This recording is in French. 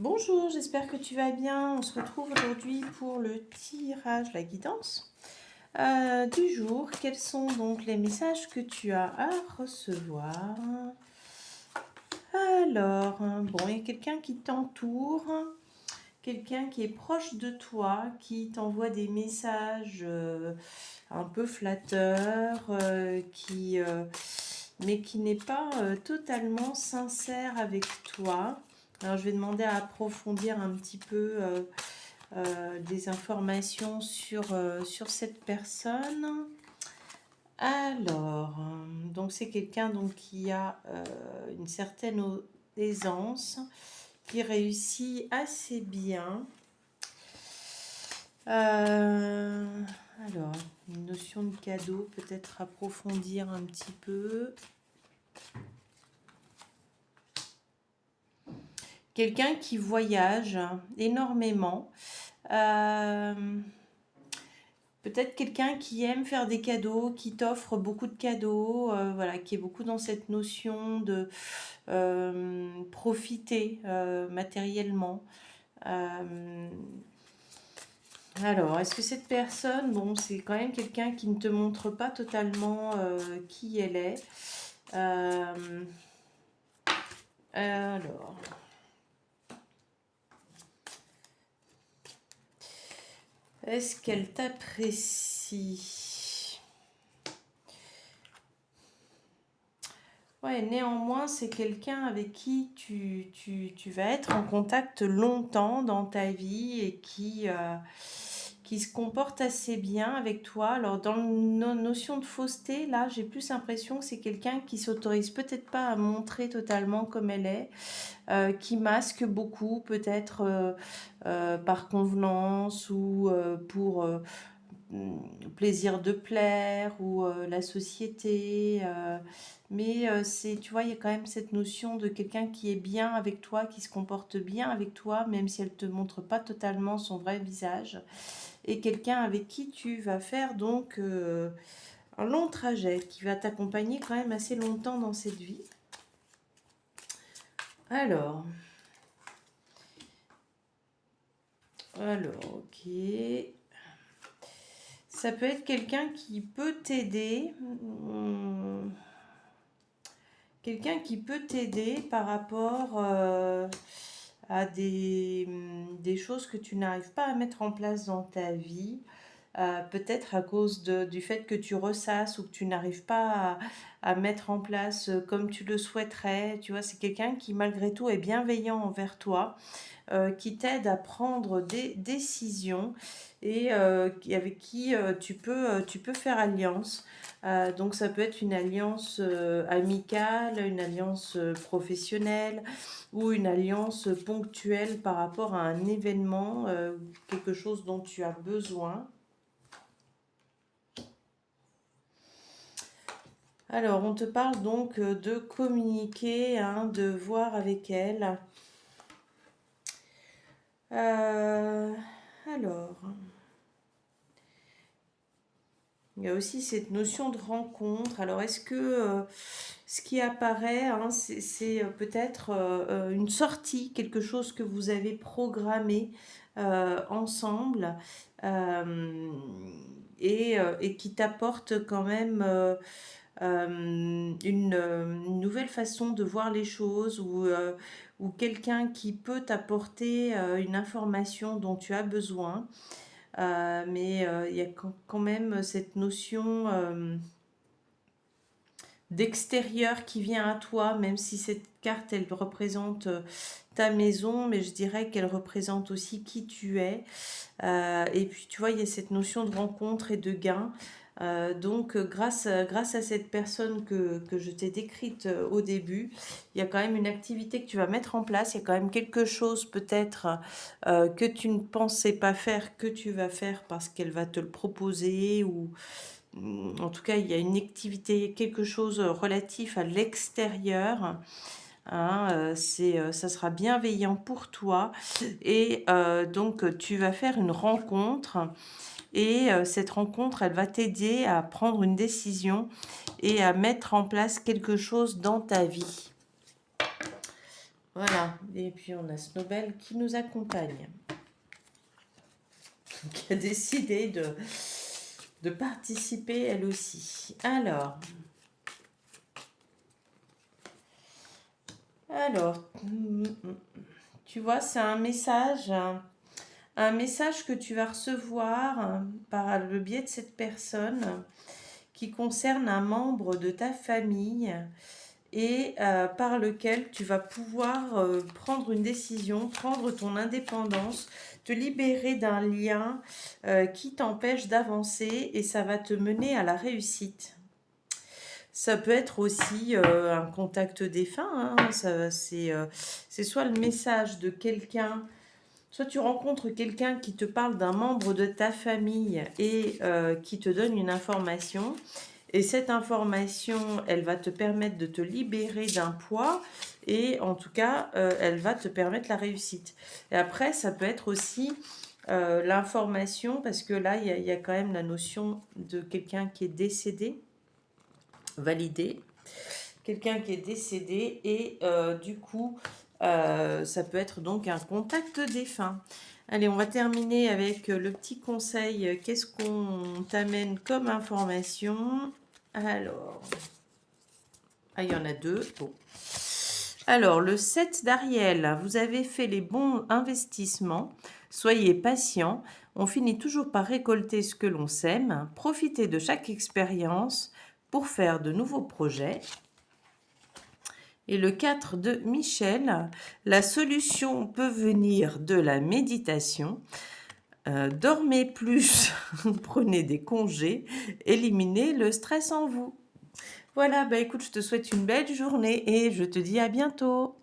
Bonjour, j'espère que tu vas bien. On se retrouve aujourd'hui pour le tirage, la guidance du jour. Quels sont donc les messages que tu as à recevoir? Alors, bon, il y a quelqu'un qui t'entoure, quelqu'un qui est proche de toi, qui t'envoie des messages un peu flatteurs, mais qui n'est pas totalement sincère avec toi. Alors, je vais demander à approfondir un petit peu des informations sur cette personne. Alors, donc c'est quelqu'un donc, qui a une certaine aisance, qui réussit assez bien. Alors, une notion de cadeau, peut-être approfondir un petit peu. Quelqu'un qui voyage énormément. Peut-être quelqu'un qui aime faire des cadeaux, qui t'offre beaucoup de cadeaux, voilà, qui est beaucoup dans cette notion de profiter matériellement. Alors, est-ce que cette personne, bon, c'est quand même quelqu'un qui ne te montre pas totalement qui elle est. Alors, est-ce qu'elle t'apprécie? Ouais, néanmoins, c'est quelqu'un avec qui tu vas être en contact longtemps dans ta vie et qui se comporte assez bien avec toi. Alors, dans la notion de fausseté, là, j'ai plus l'impression que c'est quelqu'un qui s'autorise peut-être pas à montrer totalement comme elle est, qui masque beaucoup, peut-être par convenance ou pour plaisir de plaire ou la société. Mais c'est, tu vois, il y a quand même cette notion de quelqu'un qui est bien avec toi, qui se comporte bien avec toi, même si elle ne te montre pas totalement son vrai visage. Et quelqu'un avec qui tu vas faire donc un long trajet, qui va t'accompagner quand même assez longtemps dans cette vie. Alors, ok. Ça peut être quelqu'un qui peut t'aider. Quelqu'un qui peut t'aider par rapport à des choses que tu n'arrives pas à mettre en place dans ta vie. Peut-être à cause du fait que tu ressasses ou que tu n'arrives pas à mettre en place comme tu le souhaiterais. Tu vois, c'est quelqu'un qui malgré tout est bienveillant envers toi, qui t'aide à prendre des décisions et avec qui tu peux faire alliance. Donc ça peut être une alliance amicale, une alliance professionnelle ou une alliance ponctuelle par rapport à un événement, quelque chose dont tu as besoin. Alors, on te parle donc de communiquer, hein, de voir avec elle. Euh, alors, il y a aussi cette notion de rencontre. Alors, est-ce que ce qui apparaît, hein, c'est peut-être une sortie, quelque chose que vous avez programmé ensemble et qui t'apporte quand même une nouvelle façon de voir les choses ou quelqu'un qui peut t'apporter une information dont tu as besoin. Mais il y a quand même cette notion d'extérieur qui vient à toi, même si cette carte, elle représente ta maison, mais je dirais qu'elle représente aussi qui tu es. Et puis, tu vois, il y a cette notion de rencontre et de gain. Donc, grâce à cette personne que je t'ai décrite au début, il y a quand même une activité que tu vas mettre en place. Il y a quand même quelque chose peut-être que tu ne pensais pas faire, que tu vas faire parce qu'elle va te le proposer ou en tout cas, il y a une activité, quelque chose relatif à l'extérieur. Hein, ça sera bienveillant pour toi et donc tu vas faire une rencontre et cette rencontre, elle va t'aider à prendre une décision et à mettre en place quelque chose dans ta vie. Voilà. Et puis on a Snowbell qui nous accompagne, qui a décidé de participer elle aussi. Alors, tu vois, c'est un message que tu vas recevoir par le biais de cette personne qui concerne un membre de ta famille et par lequel tu vas pouvoir prendre une décision, prendre ton indépendance, te libérer d'un lien qui t'empêche d'avancer et ça va te mener à la réussite. Ça peut être aussi un contact défunt, hein, c'est soit le message de quelqu'un, soit tu rencontres quelqu'un qui te parle d'un membre de ta famille et qui te donne une information. Et cette information, elle va te permettre de te libérer d'un poids et en tout cas, elle va te permettre la réussite. Et après, ça peut être aussi l'information, parce que là, il y a quand même la notion de quelqu'un qui est décédé, validé, quelqu'un qui est décédé et du coup, ça peut être donc un contact défunt. Allez, on va terminer avec le petit conseil. Qu'est-ce qu'on t'amène comme information? Alors, il y en a deux. Bon. Alors, le 7 d'Ariel, vous avez fait les bons investissements. Soyez patient. On finit toujours par récolter ce que l'on sème. Profitez de chaque expérience pour faire de nouveaux projets. Et le 4 de Michel, la solution peut venir de la méditation. Dormez plus, prenez des congés, éliminez le stress en vous. Voilà, bah écoute, je te souhaite une belle journée et je te dis à bientôt.